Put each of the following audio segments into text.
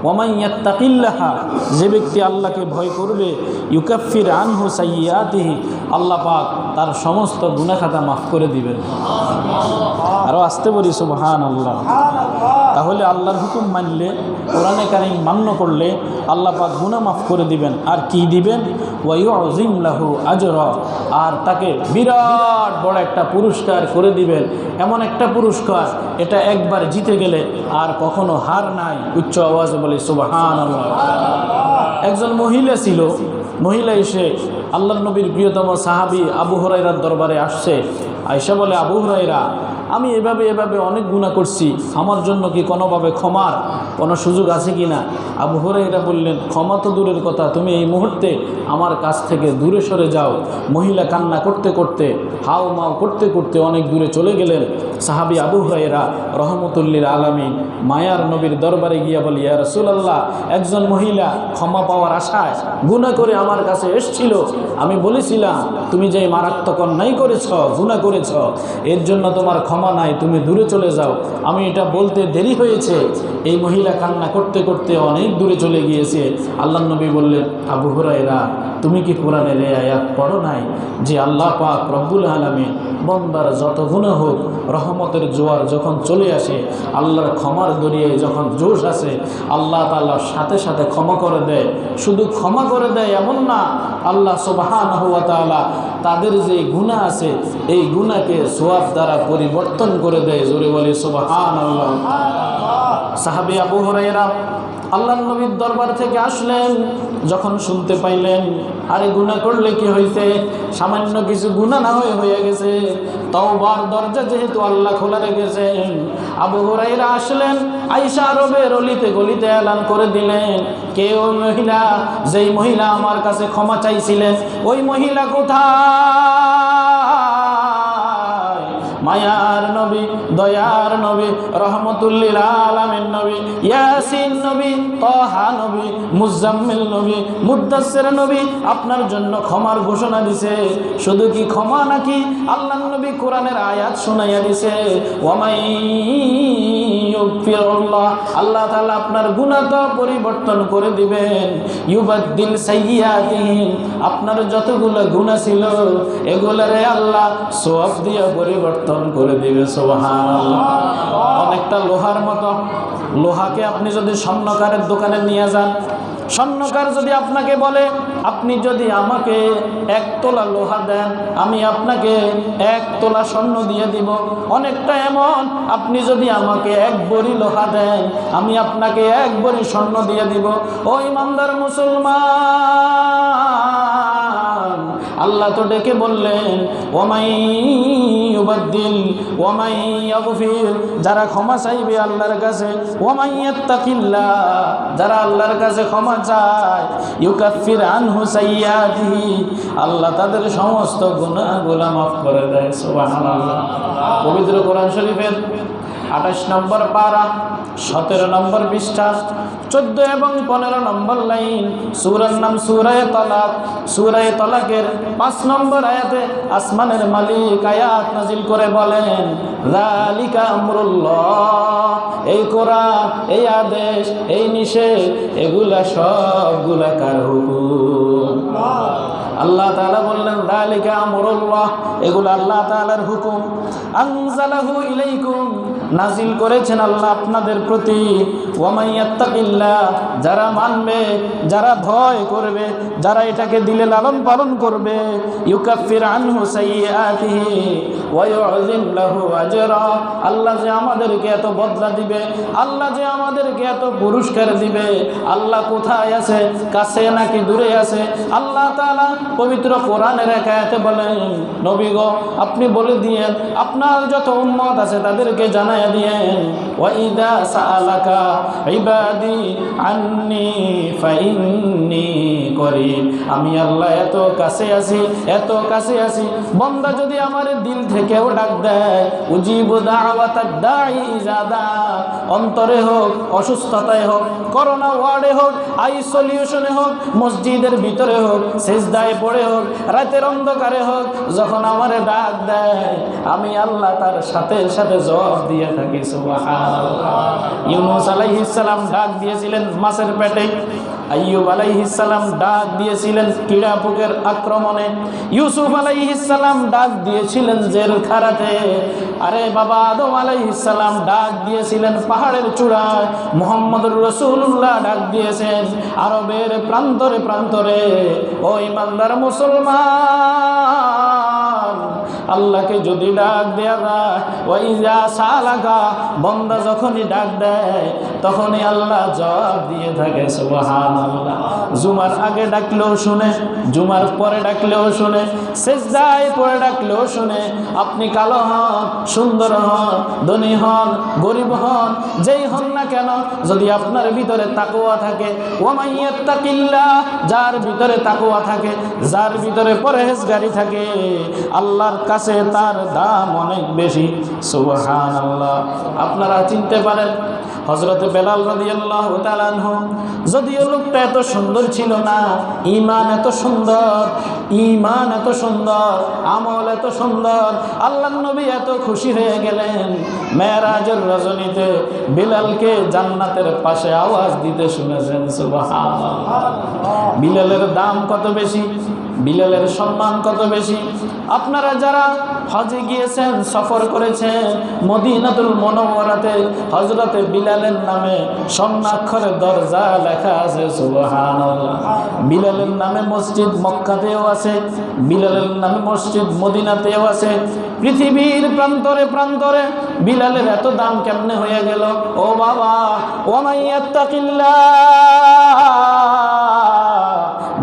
ওয়া মান ইয়াত্তাকিল্লাহা, যে ব্যক্তি আল্লাহকে ভয় করবে, ইউকাফির আনহু সাইয়্যাতিহি, আল্লাহ পাক তার সমস্ত গুনাহ খাতা মাফ করে দিবেন। আরও আসতে বলি সুবহানাল্লাহ। তাহলে আল্লাহর হুকুম মানলে, কোরআনে কারীম মান্য করলে আল্লাহ পাক গুনাহ মাফ করে দিবেন। আর কি দিবেন? ওয়া ইউযিম লাহু আজরা, আর তাকে বিরাট বড় একটা পুরস্কার করে দিবেন। এমন একটা পুরস্কার, এটা একবার জিতে গেলে আর কখনো হার নাই। উচ্চ আওয়াজে বলি সুবহানাল্লাহ। একজন মহিলা ছিল, মহিলা এসে আল্লাহর নবীর প্রিয়তম সাহাবী আবু হুরায়রার দরবারে আসছে। আয়েশা বলে, আবু হুরায়রা, আমি এভাবে অনেক গুনাহ করছি, আমার জন্য কি কোনোভাবে ক্ষমার কোনো সুযোগ আছে কি না? আবু হুরায়রা বললেন, ক্ষমা তো দূরের কথা, তুমি এই মুহূর্তে আমার কাছ থেকে দূরে সরে যাও। মহিলা কান্না করতে করতে, হাও মাও করতে করতে অনেক দূরে চলে গেলেন। সাহাবী আবু হুরায়রা রহমতুল্লিল আলামিন মায়ার নবীর দরবারে গিয়া বলি, ইয়া রাসূলুল্লাহ, একজন মহিলা ক্ষমা পাওয়ার আশায় গুনাহ করে আমার কাছে এসেছিল। আমি বলেছিলাম, তুমি যে মারাত্মক অন্যায় করেছ, গুনাহ করেছ, এর জন্য তোমার ক্ষমা নাই, তুমি দূরে চলে যাও। আমি এটা বলতে দেরি হয়েছে। এই মহিলা কান্না করতে করতে অনেক দূরে চলে গিয়েছে। আল্লাহর নবী বললেন, আবু হুরায়রা, তুমি কি কোরআনের এই আয়াত পড়ো নাই যে আল্লাহ পাক রব্বুল আলামিন বান্দার যত গুনাহ হোক, রহমতের জোয়ার যখন চলে আসে, আল্লাহর ক্ষমার দরিয়ায় যখন জোশ আসে, আল্লাহ তাআলা সাথে সাথে ক্ষমা করে দেয়। শুধু ক্ষমা করে দেয় এমন না, আল্লাহ সুবহানাহু ওয়া তাআলা তাদের যে গুনাহ আছে, এই গুনাহকে সওয়াব দ্বারা পরিবর্তন করে দেয়। জোরে বলি সুবহানাল্লাহ। সাহাবী আবু হুরায়রা আল্লাহর নবীর দরবার থেকে আসলেন। যখন শুনতে পাইলেন, আরে গুনাহ করলে কি হয়েছে, সামান্য কিছু গুনাহ না হয়ে গেছে, তওবার দরজা যেহেতু আল্লাহ খোলা রেখেছেন। আবু হুরায়রা আসলেন, আয়েশা আরবের অলিতে গলিতে এলান করে দিলেন, কে ওই মহিলা, যেই মহিলা আমার কাছে ক্ষমা চাইছিলেন, ওই মহিলা কোথায়? মায়ার নবী, দয়ার নবী, রহমতুল্লিল আলামিন নবী, ইয়াসিন নবী, তাহা নবী, মুজাম্মিল নবী, মুদ্দাসসির নবী আপনার জন্য ক্ষমার ঘোষণা দিছে। শুধু কি ক্ষমা নাকি, আল্লাহর নবী কোরআনের আয়াত শোনাইয়া দিছে, ওয়া মান ইউগফিরুল্লাহ, আল্লাহ তাআলা আপনার গুনাহ তো পরিবর্তন করে দিবেন। ইউবাদদিল সাইয়্যাতিহিম, আপনার যতগুলো গুনাহ ছিল এগুলারে আল্লাহ সওয়াব দিয়ে পরিবর্তন করে দিবে। সুবহানাল্লাহ। অনেকটা লোহার মতো, লোহাকে আপনি যদি স্বর্ণকারের দোকানে নিয়ে যান, স্বর্ণকার যদি আপনাকে বলে, আপনি যদি আমাকে 1 তোলা লোহা দেন, আমি আপনাকে 1 তোলা স্বর্ণ দিয়ে দিব। অনেকটা এমন, আপনি যদি আমাকে 1 ভরি লোহা দেন, আমি আপনাকে 1 ভরি স্বর্ণ দিয়ে দিব। ও ইমানদার মুসলমান, আল্লাহ তো ডেকে বললেন, ওয়া মান ইউবাদদিল ওয়া মান ইয়াগফির, যারা ক্ষমা চাইবে আল্লাহর কাছে, ওয়া মান ইয়াত্তাকিল্লাহ, যারা আল্লাহর কাছে ক্ষমা চায়, ইউকাফির আনহু সাইয়্যাতিহি, আল্লাহ তাদের সমস্ত গুনাহগুলো মাফ করে দেয়। সুবহানাল্লাহ। পবিত্র কোরআন শরীফের 28 নম্বর পারা, 17 নম্বর পৃষ্ঠা, 14 এবং 15 নম্বর লাইন, সূরার নাম সূরা তালাক। সূরা তালাকের 5 নম্বর আয়াতে আসমানের মালিক আয়াত নাজিল করে বলেন, যালিকা আমরুল্লাহ, এই কোরআন, এই আদেশ, এই নিষেধ, এগুলা সবগুলা কার হুকুম? আল্লাহ তাআলা বললেন, যালিকা আমরুল্লাহ, এগুলো আল্লাহ তাআলার হুকুম। আনজালাহু ইলাইকুম, নাজিল করেছেন আল্লাহ আপনাদের প্রতি। ওয়া মান ইয়াত্তাকিল্লাহ, যারা মানবে, যারা ভয় করবে, যারা এটাকে দিলে লালন পালন করবে, ইউকাফির আনহু সাইয়্যাতিহি ওয়া ইউযিম লাহু আজরা, আল্লাহ যে আমাদেরকে এত বদলা দিবে, আল্লাহ যে আমাদেরকে এত পুরস্কার দিবে, আল্লাহ কোথায় আছে, কাছে নাকি দূরে আছে? আল্লাহ তাআলা পবিত্র কোরআনের এক আয়াতে বলেন, নবী গো, আপনি বলে দিয়েন, আপনার যত উম্মত আছে তাদেরকে জানায়া দিয়েন, ওয়া ইদা সাআলাকা ইবাদি আন্নী ফাইন্নী করিব, আমি আল্লাহ এত কাছে আছি, এত কাছে আছি। বান্দা যদি আমার দিল থেকেও ডাক দেয়, উজিবু দাওয়াতাদ দাঈ ইযা দা, অন্তরে হোক, অসুস্থতায় হোক, করোনা ওয়ার্ডে হোক, আইসোলিউশনে হোক, মসজিদের ভিতরে করে হোক, সিজদায় পড়ে হোক, রাতের অন্ধকারে হোক, যখন আমারে ডাক দেয় আমি আল্লাহ তার সাথে সাথে জবাব দিয়ে থাকি। সুবহানাল্লাহ। ইউনূস আলাইহিস সালাম ডাক দিয়েছিলেন মাছের পেটে, আইয়ুব আলাইহিস সালাম ডাক দিয়েছিলেন কীড়া পোকের আক্রমণে, ইউসুফ আলাইহিস সালাম ডাক দিয়েছিলেন জেলখানাতে, আরে বাবা আদম আলাইহিস সালাম ডাক দিয়েছিলেন পাহাড়ের চূড়ায়, মুহাম্মদুর রাসূলুল্লাহ ডাক দিয়েছেন আরবের প্রান্তরে প্রান্তরে। ও ইমানদার মুসলমান, আল্লাহকে যদি ডাক দেয়া যায়, ওয়াইজা সালাকা, বান্দা যখনই ডাক দেয় তখনই আল্লাহ জবাব দিয়ে থাকে। সুবহানাল্লাহ। জুমার আগে ডাকলেও শুনে, জুমার পরে ডাকলেও শুনে, সিজদায় পড়ে ডাকলেও শুনে। আপনি কালো হন, সুন্দর হন, ধনী হন, গরিব হন, যেই হন না কেন, যদি আপনার ভিতরে তাকওয়া থাকে, ওয়ামাইয়াত্তাকিল্লাহ, যার ভিতরে তাকওয়া থাকে, যার ভিতরে পরহেজগারি থাকে, আল্লাহর কাছে তার দাম অনেক বেশি। সুবহানাল্লাহ। আপনারা চিনতে পারেন হযরত বেলাল রাদিয়াল্লাহু তাআলা আনহু, যদিও লোকটা এত সুন্দর ছিল না, ঈমান এত সুন্দর, ঈমান এত সুন্দর, আমল এত সুন্দর, আল্লাহর নবী এত খুশি হয়ে গেলেন মেরাজের রজনীতে বিলালকে জান্নাতের পাশে আওয়াজ দিতে শুনেছেন। সুবহানাল্লাহ। বিলালের দাম কত বেশি, বিলালের সম্মান কত বেশি। আপনারা যারা হজে গিয়েছেন, সফর করেছেন, মদিনাতুল মুনাওয়ারাতে হযরতে বিলালের নামে স্বর্ণাক্ষরে দরজা লেখা আছে। সুবহানাল্লাহ। বিলালের নামে মসজিদ মক্কাতেও আছে, বিলালের নামে মসজিদ মদিনাতেও আছে। পৃথিবীর প্রান্তরে প্রান্তরে বিলালের এত দাম কেমনে হয়ে গেল? ও বাবা, ওয়ামাইয়াত্তাকিল্লাহ,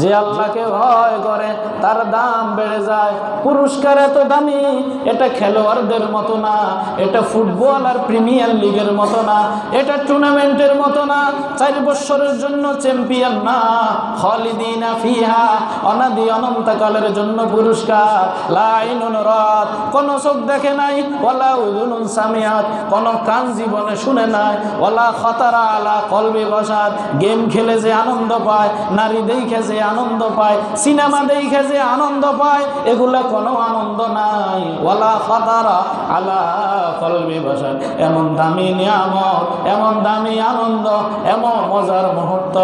যে আল্লাহকে ভয় করে তার দাম বেড়ে যায়। পুরস্কার এত দামি, এটা খেলোয়াড়দের মতো না, এটা ফুটবল আর প্রিমিয়ার লিগের মতো না, এটা টুর্নামেন্টের মতো না, 4 বছরের জন্য চ্যাম্পিয়ন না, খালিদিনা ফিহা, অনাদি অনন্তকালের জন্য পুরস্কার। লা আইনুন রাত, কোন চোখ দেখে নাই, ওয়ালা উযুনুন সামিআত, কোন কান জীবনে শুনে নাই, ওয়ালা খাতারা আলা কলবি বাশার, গেম খেলে যে আনন্দ পায়, নারী দেখে যে আনন্দ পায়, সিনেমা দেখে যে আনন্দ পায়, এগুলা কোনো আনন্দ নাই। ওয়ালা খাতারা আলা কলবি বাশার, এমন দামি নিয়ামত, এমন দামি আনন্দ, এমন মজার মুহূর্ত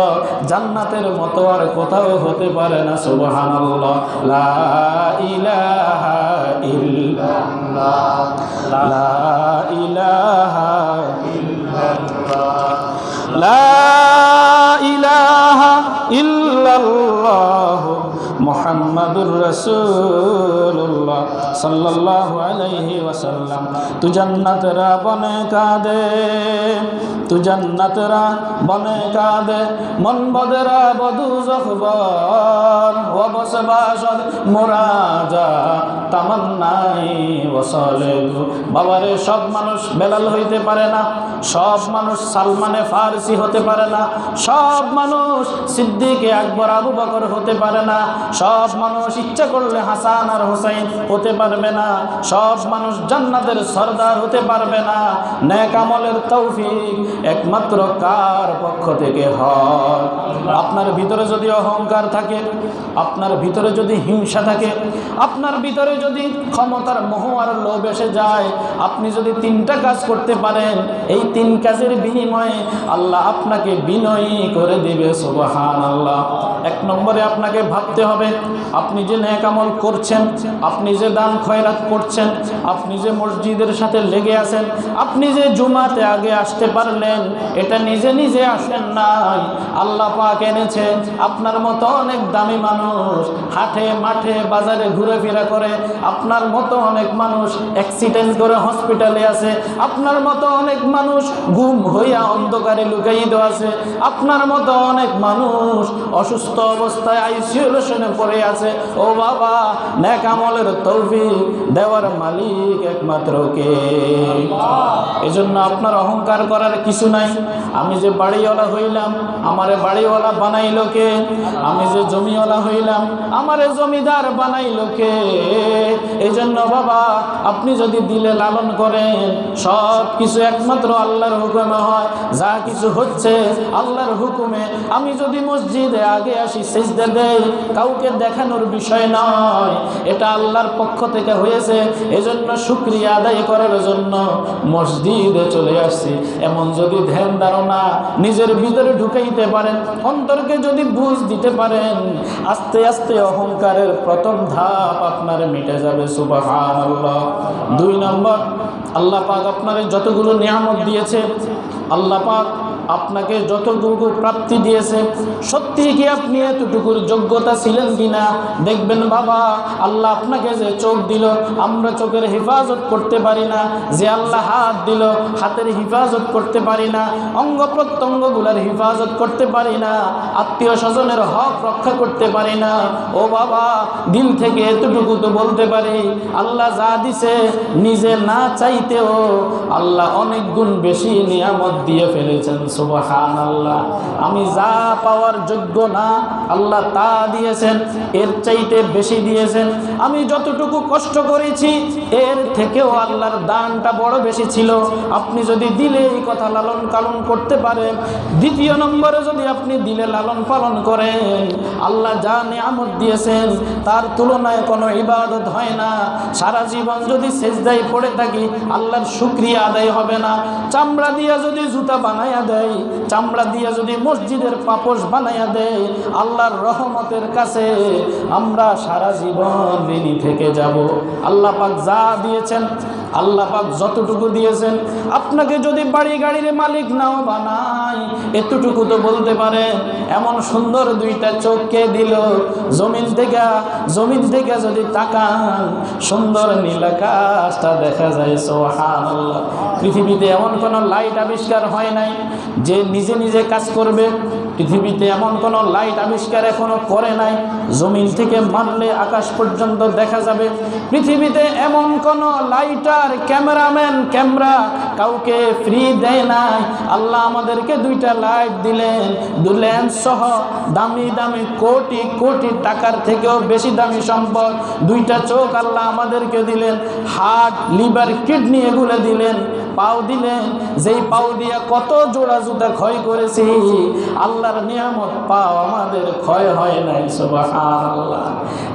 জান্নাতের মতো আর কোথাও হতে পারে না। সুবহানাল্লাহ। লা ইলাহা ইল্লাল্লাহ, লা ইলাহা ইল্লাল্লাহ, লা ইলাহা ইল্লাল্লাহ মুহাম্মাদুর রাসূলুল্লাহ সাল্লাল্লাহু আলাইহি ওয়াসাল্লাম। তু জান্নাতরা বনে কাঁদে, তু জান্নাতরা বনে কাঁদে, মন বদরা বধু জখবর, ওয়াবসবাসদ মুরাজা তামান্নাই ওয়াসালে। বাবারে, সব মানুষ বেলাল হইতে পারে না, সব মানুষ সালমানে ফারসি হতে পারে না, সব মানুষ সিদ্দিকে আকবর আবু বকর হতে পারে না, সব মানুষ ইচ্ছা করলে হাসান আর হুসাইন হতে পারবে না, সব মানুষ জান্নাতের সরদার হতে পারবে না। নেক আমলের তৌফিক একমাত্র কার পক্ষ থেকে হয়? আপনার ভিতরে যদি অহংকার থাকে, আপনার ভিতরে যদি হিংসা থাকে, আপনার ভিতরে যদি ক্ষমতার মোহ আর লোভ এসে যায়, আপনি যদি 3টা কাজ করতে পারেন, এই 3 কাজের বিনিময়ে আল্লাহ আপনাকে বিনয়ী করে দিবে। সুবহানাল্লাহ। 1 নম্বরে আপনাকে ভাবতে হবে, আপনি যে নেক আমল করছেন, আপনি যে দান খয়রাত করছেন, আপনি যে মসজিদের সাথে লেগে আছেন, আপনি যে জুমাতে আগে আসতে পারলেন, এটা নিজে নিজে আসেন নাই, আল্লাহ পাক এনেছে। আপনার মতো অনেক দামি মানুষ হাটে মাঠে বাজারে ঘুরে ফেরা করে, আপনার মতো অনেক মানুষ অ্যাক্সিডেন্ট করে হসপিটালে আছে, আপনার মতো অনেক মানুষ গুম হইয়া অন্ধকারে লুকায়িত আছে, আপনার মতো অনেক মানুষ অসুস্থ অবস্থায় আইসিইউশনে পড়ে আছে। ও বাবা, নেক আমলের তৌফিক মালিক, দেওয়ার মালিক একমাত্র কে? এজন্য আপনার অহংকার করার কিছু নাই। আমি যে বাড়িওয়ালা হইলাম, আমারে বাড়িওয়ালা বানাইল কে? আমি যে জমিওয়ালা হইলাম, আমারে জমিদার বানাইল কে? এজন্য বাবা, আপনি যদি দিলে লালন করেন, সব কিছু একমাত্র আল্লাহর হুকুমে হয়। যা কিছু হচ্ছে আল্লাহর হুকুমে। আমি যদি মসজিদে আগে আসি, সিজদা দেই, কাউকে দেখানোর বিষয় নয়, এটা আল্লাহর পক্ষ থেকে হয়েছে। এজন্য শুকরিয়া আদায় করার জন্য মসজিদে চলে আসছি। এমন যদি ধ্যান ধারণা নিজের ভিতরে ঢুকাইতে পারেন, অন্তরকে যদি বুঝ দিতে পারেন, আস্তে আস্তে অহংকারের প্রথম ধাপ আপনার মিটে যাবে। সুবহানাল্লাহ। 2 নম্বর, আল্লাহ পাক আপনার যতগুলো নিয়ামত দিয়েছে, আল্লাহ পাক আপনাকে যতটুকু প্রাপ্তি দিয়েছে, সত্যি কি আপনি এতটুকুর যোগ্যতা ছিলেন কিনা দেখবেন। বাবা, আল্লাহ আপনাকে যে চোখ দিল, আমরা চোখের হেফাজত করতে পারি না। যে আল্লাহ হাত দিল, হাতের হেফাজত করতে পারি না। অঙ্গ প্রত্যঙ্গগুলোর হেফাজত করতে পারি না। আত্মীয় স্বজনের হক রক্ষা করতে পারি না। ও বাবা, দিল থেকে এতটুকু তো বলতে পারি, আল্লাহ যা দিছে নিজে না চাইতেও আল্লাহ অনেক গুণ বেশি নিয়ামত দিয়ে ফেলেছেন। সুবহানাল্লাহ। আমি যা পাওয়ার যোগ্য না, আল্লাহ তা দিয়েছেন, এর চাইতে বেশি দিয়েছেন। আমি যতটুকু কষ্ট করেছি, এর থেকেও আল্লাহর দানটা বড় বেশি ছিল। আপনি যদি দিলে এই কথা লালন পালন করতে পারেন, দ্বিতীয় নম্বরে যদি আপনি দিলে লালন পালন করেন, আল্লাহ যা নিয়ামত দিয়েছেন তার তুলনায় কোনো ইবাদত হয় না। সারা জীবন যদি সেজদায় পড়ে থাকি, আল্লাহর শুকরিয়া আদায় হবে না। চামড়া দিয়া যদি জুতা বানাইয়া দেয়, চামড়া দিয়ে যদি মসজিদের পাপোশ বানাইয়া দেয়, আল্লাহর রহমতের কাছে আমরা সারা জীবন ঋণী থেকে যাব। আল্লাহ পাক যা দিয়েছেন, আল্লাহ পাক যতটুকু দিয়েছেন, আপনাকে যদি বাড়ি গাড়ির মালিক নাও বানায়, এতটুকু তো বলতে পারেন, এমন সুন্দর 2টা চোখকে দিল। জমিন থেকে যদি তাকান, সুন্দর নীল আকাশটা দেখা যায়। সুবহানাল্লাহ। পৃথিবীতে এমন কোনো লাইট আবিষ্কার হয় নাই যে নিজে নিজে কাজ করবে। পৃথিবীতে এমন কোনো লাইট আবিষ্কার এখনো করে নাই, জমিন থেকে মারলে আকাশ পর্যন্ত দেখা যাবে। পৃথিবীতে এমন কোনো লাইটার, ক্যামেরাম্যান, ক্যামেরা কাউকে ফ্রি দেয় নাই। আল্লাহ আমাদেরকে 2টা লাইট দিলেন, 2 লেন্স সহ দামি দামি কোটি কোটি টাকার থেকেও বেশি দামি সম্পদ। 2টা চোখ আল্লাহ আমাদেরকে দিলেন, হার্ট, লিভার, কিডনি এগুলো দিলেন, পাও দিলেন, যেই পাও দিয়া কত জোড়া জুতা ক্ষয় করেছি। আল্লাহর নিয়ামত পাও আমাদের ক্ষয় হয় নাই। সুবহানাল্লাহ।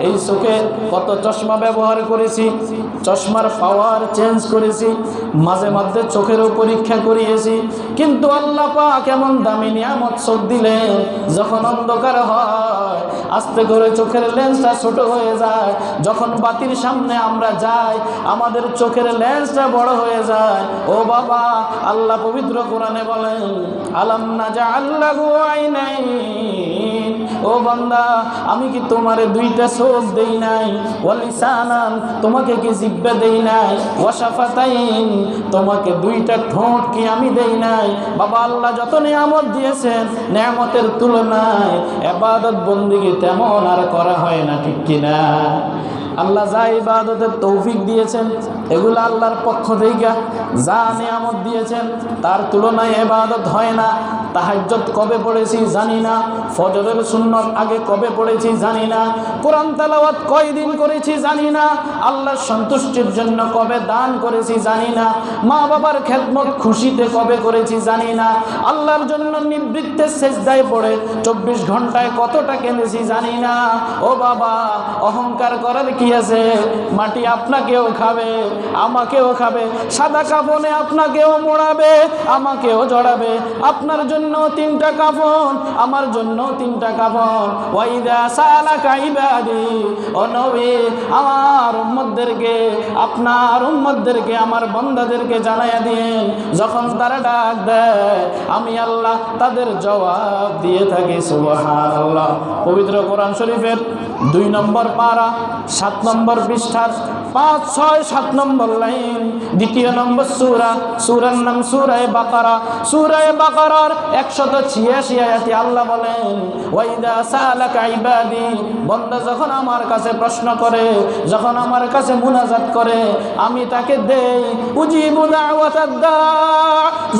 এই চোখে কত চশমা ব্যবহার করেছি, চশমার পাওয়ার চেঞ্জ করেছি, মাঝে মধ্যে চোখেরও পরীক্ষা করিয়েছি। কিন্তু আল্লাহ পাক এমন দামি নিয়ামত চোখ দিলেন, যখন অন্ধকার হয় আস্তে করে চোখের লেন্সটা ছোট হয়ে যায়। যখন বাতির সামনে আমরা যাই, আমাদের চোখের লেন্সটা বড় হয়ে যায়। ও বাবা, আল্লাহ পবিত্র কোরআনে বলেন, আলাম নাজআল লাহু আইনাইন। ও বান্দা, আমি কি তোমারে 2টা চোখ দেই নাই? ওয়া লিসানান, তোমাকে কি জিহ্বা দেই নাই? ওয়া শাফাতাইন, তোমাকে 2টা ঠোঁট কি আমি দেই নাই? বাবা, আল্লাহ যত নিয়ামত দিয়েছেন, নিয়ামতের তুলনায় ইবাদত বন্দেগী তেমন আর করা হয় না, ঠিক কিনা? আল্লাহ যা ইবাদতের তৌফিক দিয়েছেন, এগুলো আল্লাহর পক্ষ থেকে। যা নিয়ামত দিয়েছেন তার তুলনায় ইবাদত হয় না। তাহাজ্জুদ কবে পড়েছি জানি না, ফজরের সুন্নত আগে কবে পড়েছি জানি না, কোরআন তেলাওয়াত কয়দিন করেছি জানি না, আল্লাহর সন্তুষ্টির জন্য কবে দান করেছি জানি না, মা বাবার খেদমত খুশিতে কবে করেছি জানি না, আল্লাহর জন্য নিবৃত্তে সেজদায় পড়ে 24 ঘন্টায় কতটা কেঁদেছি জানি না। ও বাবা, অহংকার করার কি আছে? মাটি আপনাকেও খাবে, আমাকেও খাবে, সাদা কাফনে আপনাকেও মোড়াবে, আমাকেও জড়াবে। আপনার জন্য 3টা কাফন, আমার জন্য 3টা কাফন। ওয়াইদা সালাকা ইবাদি, ও নবী, আমার উম্মতদেরকে, আপনার উম্মতদেরকে, আমার বান্দাদেরকে জানাইয়া দিন, যখন তারা ডাক দেয় আমি আল্লাহ তাদের জবাব দিয়ে থাকি। সুবহানাল্লাহ। পবিত্র কোরআন শরীফের 2 নম্বর পারা 7 7 নম্বর পৃষ্ঠার 5, 6, 7 নম্বর লাইন, 2 নম্বর সূরা, সূরার নাম সূরা বাকারা। সূরা বাকারার 186 আয়াতে আল্লাহ বলেন, ওয়াইদা সালাকা ইবাদি, বান্দা যখন আমার কাছে প্রশ্ন করে, যখন আমার কাছে মুনাজাত করে, আমি তাকে দেই উজিবু দাওয়াতাদ দা,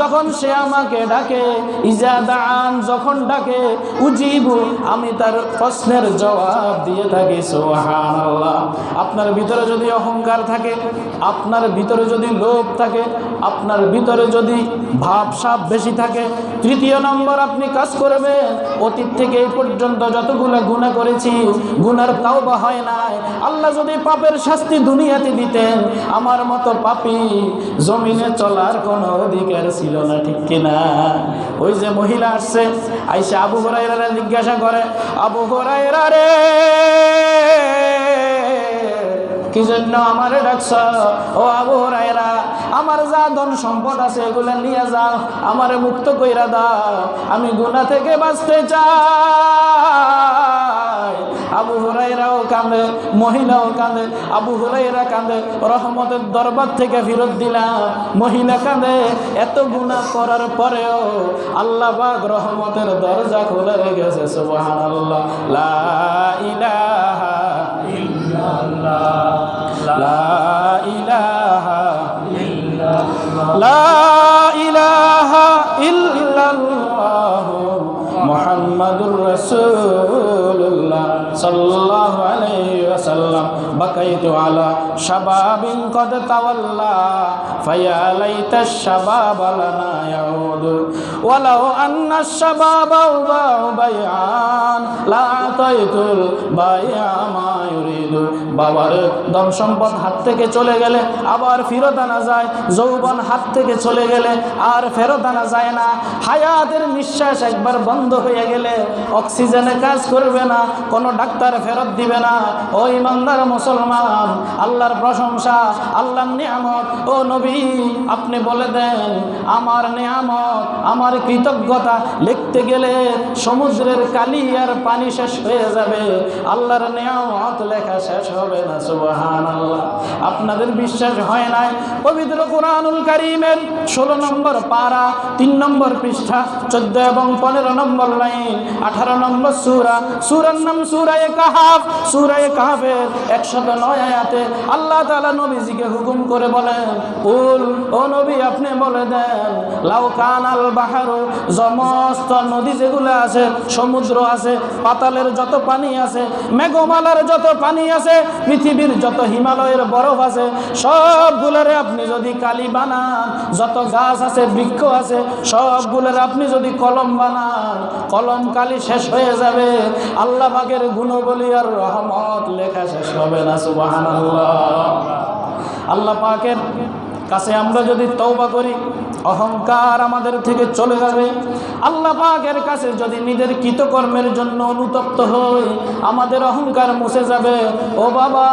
যখন সে আমাকে ডাকে, ইজা দান, যখন ডাকে, উজিবু, আমি তার প্রশ্নের জবাব দিয়ে থাকি। সুবহানাল্লাহ। আপনার ভিতরে যদি অহংকার থাকে, আপনার ভিতরে যদি লোভ থাকে, আপনার ভিতরে যদি ভাবসাব বেশি থাকে, 3 নম্বর আপনি কাজ করবেন, অতীত থেকে এই পর্যন্ত যতগুলো গুনাহ করেছি, গুনার তাওবা হয় নাই, আল্লাহ যদি পাপের শাস্তি দুনিয়াতে দিতেন, আমার মতো পাপী জমিনে চলার কোনো অধিকার ছিল না, ঠিক কিনা? ওই যে মহিলা আসছে, আইসা আবু হুরায়রা জিজ্ঞাসা করে, আবু হুরায়রা রে, কি জন্য আমারে ডাকছ? ও আবু হুরায়রা, আমার যা ধন সম্পদ আছে এগুলো নিয়ে যাও, আমারে মুক্ত কইরা দাও, আমি গুনাহ থেকে বাঁচতে চাই। আবু হুরায়রাও কাঁদে, মহিলাও কাঁদে, আবু হুরায়রা কাঁদে, রহমতের দরবার থেকে ফেরত দিলাম, মহিলা কাঁদে, এত গুনাহ করার পরেও আল্লাহ পাক রহমতের দরজা খুলে রেখেছে। সুবহানাল্লাহ। লা ইলাহা ইল্লাল্লাহ, লা ইলাহা ইল্লাল্লাহ, লা ইলাহা ইল্লাল্লাহ, মুহাম্মাদুর রাসূলুল্লাহ সাল্লাল্লাহু আলাইহি ওয়াসাল্লাম। বাকাইতু আলা শাবাবিন কদ তাওয়াল্লা, ফায়া লাইতাশ শাবাব লানা ইয়াউদু, ওয়ালাউ আন্না শাবাবা বাইআন লা আতাইতুল বাইআ মা ইউরিদু। বাবার ধন সম্পদ হাত থেকে চলে গেলে আবার ফেরত আনা যায়, যৌবন হাত থেকে চলে গেলে আর ফেরত আনা যায় না, হায়াতের নিঃশ্বাস একবার বন্ধ হয়ে গেলে অক্সিজেনে কাজ করবে না, কোনো ডাক্তার ফেরত দিবে না। ও ইমানদার মুসলমান, আল্লাহর প্রশংসা, আল্লাহর নিয়ামত, ও নবী আপনি বলে দেন, আমার নিয়ামত, আমার কৃতজ্ঞতা লিখতে গেলে সমুদ্রের কালি আর পানি শেষ হয়ে যাবে, আল্লাহর নিয়ামত লেখা শেষ হবে না। সুবহানাল্লাহ। আপনাদের বিশ্বাস হয় নাই? পবিত্র কুরআনুল কারীমের 16 নম্বর পারা, 3 নম্বর পৃষ্ঠা, 14 এবং 15 নম্বর লাইন, 18 নম্বর সূরা, সূরার নাম সূরা কাহাফ। সূরা কাহাফের 109 আয়াতে আল্লাহ তাআলা নবীজিকে হুকুম করে বলেন, কুল, ও নবী আপনি বলে দেন, লাউ কানাল বাহরু, সমস্ত নদী যেগুলো আছে, সমুদ্র আছে, পাতালের যত পানি আছে, মেঘমালার যত পানি আছে, পৃথিবীর যত হিমালয়ের বরফ আছে, সবগুলোরে আপনি যদি কালি বানান, যত গাছ আছে, বৃক্ষ আছে, সবগুলোর আপনি যদি কলম বানান, কলম কালি শেষ হয়ে যাবে, আল্লাহ পাকের গুণবলী আর রহমত লেখা শেষ হবে না। সুবহানাল্লাহ। আল্লাহ পাকের কাছে আমরা যদি তওবা করি, অহংকার আমাদের থেকে চলে যাবে। আল্লাহ পাকের কাছে যদি নিজের কৃতকর্মের জন্য অনুতপ্ত হই, আমাদের অহংকার মুছে যাবে। ও বাবা,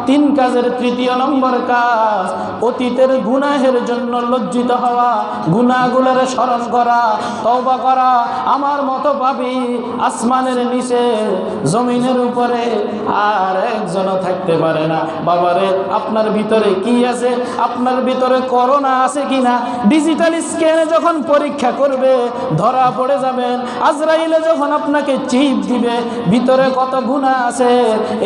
3 কাজের 3 নম্বর কাজ, অতীতের গুনাহের জন্য লজ্জিত হওয়া, গুনাহগুলোর স্মরণ করা, তওবা করা। আমার মতো পাপী আসমানের নিচে, জমিনের উপরে আর একজনও থাকতে পারে না। বাবারে, আপনার ভিতরে কি আছে? আপনার ভিতরে করোনা আছে কিনা ডিজিটাল স্ক্যানে যখন পরীক্ষা করবে ধরা পড়ে যাবেন। আজরাইলে যখন আপনাকে চিপ দিবে, ভিতরে কত গুনাহ আছে,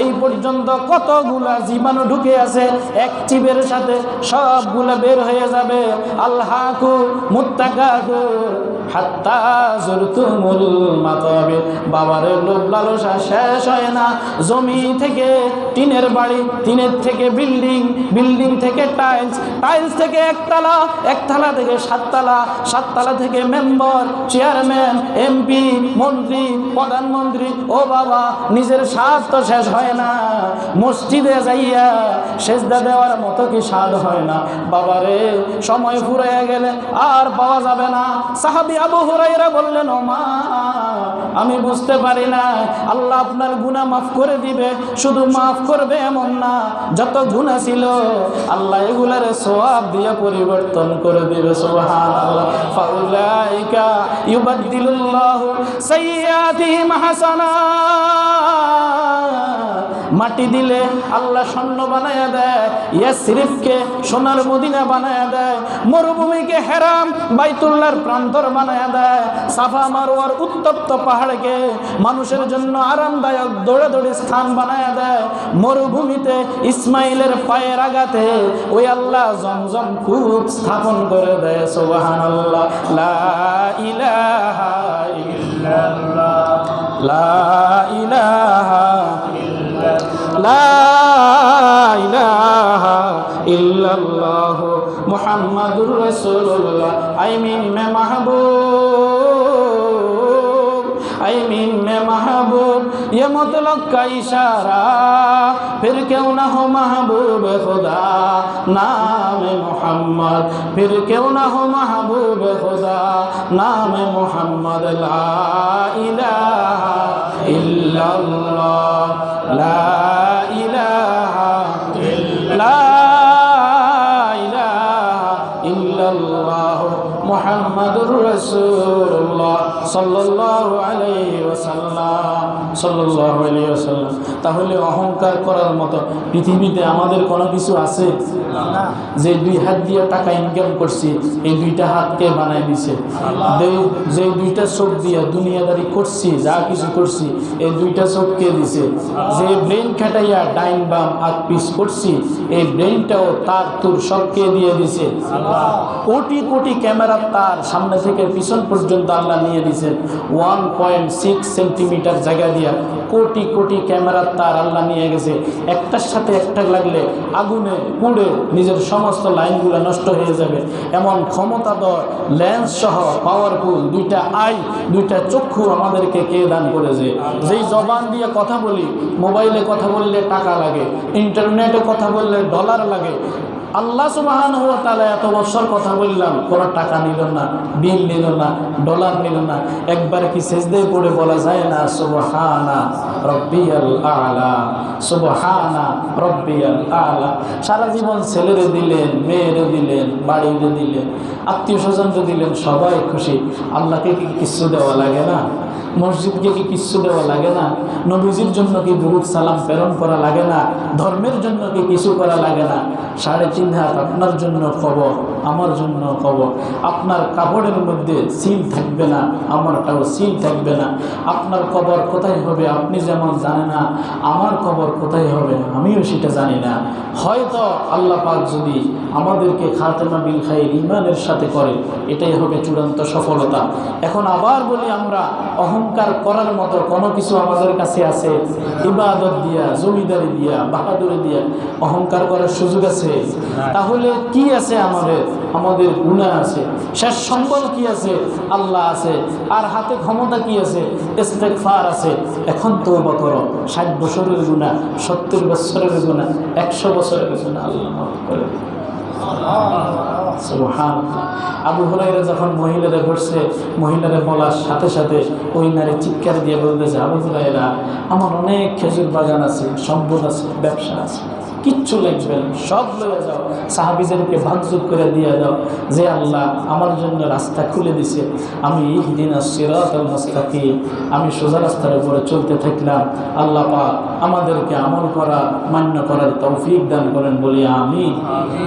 এই পর্যন্ত কতগুলা জীবাণু ঢুকে আছে, এক চিপের সাথে সবগুলা বের হয়ে যাবে। আল্লাহু মুত্তাকাকুর হাত্তা যুরতুমুল মাকাবির। বাবারে, লোভ লালসা শেষ হয় না। জমি থেকে টিনের বাড়ি, টিনের থেকে বিল্ডিং, বিল্ডিং থেকে টাইলস, টাইলস থেকে একতলা, একতলা থেকে 7 তলা, 7 তলা থেকে মেম্বার, চেয়ারম্যান, এমপি, মন্ত্রী, প্রধানমন্ত্রী। ও বাবা, নিজের স্বাদ তো শেষ হয় না, মসজিদে যাইয়া সেজদা দেওয়ার মতো কি স্বাদ হয় না? বাবারে, সময় ফুরিয়ে গেলে আর পাওয়া যাবে না। সাহাবী আবু হুরায়রা বললেন, ও মা, আমি বুঝতে পারি না, আল্লাহ আপনার গুনাহ মাফ করে দিবে। শুধু মাফ করবে এমন না, যত গুনাহ ছিল আল্লাহ এগুলার সওয়াব দিয়ে পরিবর্তন করে দিবে। সুবহানাল্লাহ। ফাউলাইকা ইউবাদদিলুল্লাহু সাইয়্যাতিহিম হাসানাত। মাটি দিলে আল্লাহ স্বর্ণ বানায়া দেয়, ইয়াসরিফকে সোনার মদিনা বানায়া দেয়, মরুভূমিকে হেরাম বাইতুল্লাহর প্রান্তর বানায়া দেয়, সাফা মারওয়ার উত্তপ্ত পাহাড়কে মানুষের জন্য আরামদায়ক দৌড়াদৌড়ি স্থান বানায়া দেয়, মরুভূমিতে ইসমাইলের পায়ের আঘাতে ওই আল্লাহ জমজম কূপ স্থাপন করে দেয়। সুবহানাল্লাহ, লা ইলাহা ইল্লাল্লাহ, লা ইলাহা লা ইলাহা ইল্লাল্লাহ মুহাম্মাদুর রাসূলুল্লাহ। I mean May Mahbub, I mean মে মাহবুব, ये मतलब का इशारा, फिर क्यों ना हो महबूब खुदा नाम मोहम्मद, फिर क्यों ना हो महबूब खुदा नाम मोहम्मद। ला इलाहा इल्लल्लाह, ला इलाहा इल्लल्लाह मुहम्मदुर রাসূলুল্লাহ সাল্লাল্লাহু আলাইহি ওয়াসাল্লাম, সাল্লাল্লাহু আলাইহি ওয়াসাল্লাম। তাহলে অহংকার করার মতো পৃথিবীতে আমাদের কোনো কিছু আছে না? যে দুই হাত দিয়ে টাকা ইনকাম করছি, এই দুইটা হাতকে বানায় দিছে। যে দুইটা চোখ দিয়ে দুনিয়াদারি করছি, যা কিছু করছি, এই দুইটা চোখকে দিছে। যে ব্রেন খাটাইয়া ডাইন বাম আগ পিছ করছি, এই ব্রেনটাও তার তুর সবকে দিয়ে দিছে। কোটি কোটি ক্যামেরার তার সামনে থেকে পিছন পর্যন্ত আল্লাহ নিয়ে দিয়েছেন। 1.6 সেন্টিমিটার জায়গা দিয়া কোটি কোটি ক্যামেরার তার আল্লাহ নিয়ে গেছে। একটার সাথে একটা লাগলে আগুনে পুড়ে নিজের সমস্ত লাইনগুলো নষ্ট হয়ে যাবে। এমন ক্ষমতাধর লেন্স সহ পাওয়ারফুল দুইটা আই, দুইটা চক্ষু আমাদেরকে কে দান করেছে? যেই জবান দিয়ে কথা বলি, মোবাইলে কথা বললে টাকা লাগে, ইন্টারনেটে কথা বললে ডলার লাগে। আল্লাহ সুবহানাহু ওয়া তাআলা এত বছর কথা বললাম, কোনো টাকা নিল না, বিল নিল না, ডলার নিল না। একবার কি সেজদায় পড়ে বলা যায় না সুবহানা রব্বিয়াল আ'লা, সুবহানা রব্বিয়াল আ'লা? সারা জীবন ছেলেরে দিলেন, মেয়েরে দিলেন, বাড়িরে দিলেন, আত্মীয় স্বজনকে দিলেন, সবাই খুশি। আল্লাহকে কি কিছু দেওয়া লাগে না? মসজিদকে কি কিছু দেওয়া লাগে না? নবীজির জন্য কি দুরূদ সালাম প্রেরণ করা লাগে না? ধর্মের জন্য কি কিছু করা লাগে না? 3.5 হাত আপনার জন্য কবর, আমার জন্য কবর। আপনার কাপড়ের মধ্যে সিল থাকবে না, আমারটাও সিল থাকবে না। আপনার কবর কোথায় হবে আপনি যেমন জানেন না, আমার কবর কোথায় হবে আমিও সেটা জানি না। হয়তো আল্লাহ পাক যদি আমাদেরকে খাতেমা বিল খাইর ঈমানের সাথে করে, এটাই হবে চূড়ান্ত সফলতা। এখন আবার বলি, আমরা অহংকার করার মতো কোনো কিছু আমাদের কাছে আছে? ইবাদত দিয়া, জমিদারি দিয়া, বাহাদুরি দিয়া অহংকার করার সুযোগ আছে? তাহলে কি আছে আমাদের? আমাদের গুনাহ আছে। শেষ সম্বল কি আছে? আল্লাহ আছে। আর হাতে ক্ষমতা কি আছে? ইস্তেগফার আছে। এখন তওবা করো। 60 বছরের গুনাহ, 70 বছরের গুনাহ, 100 বছরের গুনাহ আল্লাহ মাফ করে দিবেন। সুবহানাল্লাহ। আবু হুরায়রা যখন মহিলারা ঘুরছে, মহিলারা বলার সাথে সাথে ওই নারী চিৎকার দিয়ে বলতেছে, আবু হুরায়রা, আমার অনেক খেজুর বাগান আছে, সম্পদ আছে, ব্যবসা আছে, কিচ্ছু লাগবে না, সব লয়ে যাও, সাহাবীদেরকে ভাগযোগ করে দিয়ে দাও। যে আল্লাহ আমার জন্য রাস্তা খুলে দিছে, আমি ইহদিনাস সিরাতাল মুস্তাকিম, আমি সোজা রাস্তার উপরে চলতে থাকলাম। আল্লাহ পাক আমাদেরকে আমল করার, মান্য করার তৌফিক দান করেন বলি আমিন।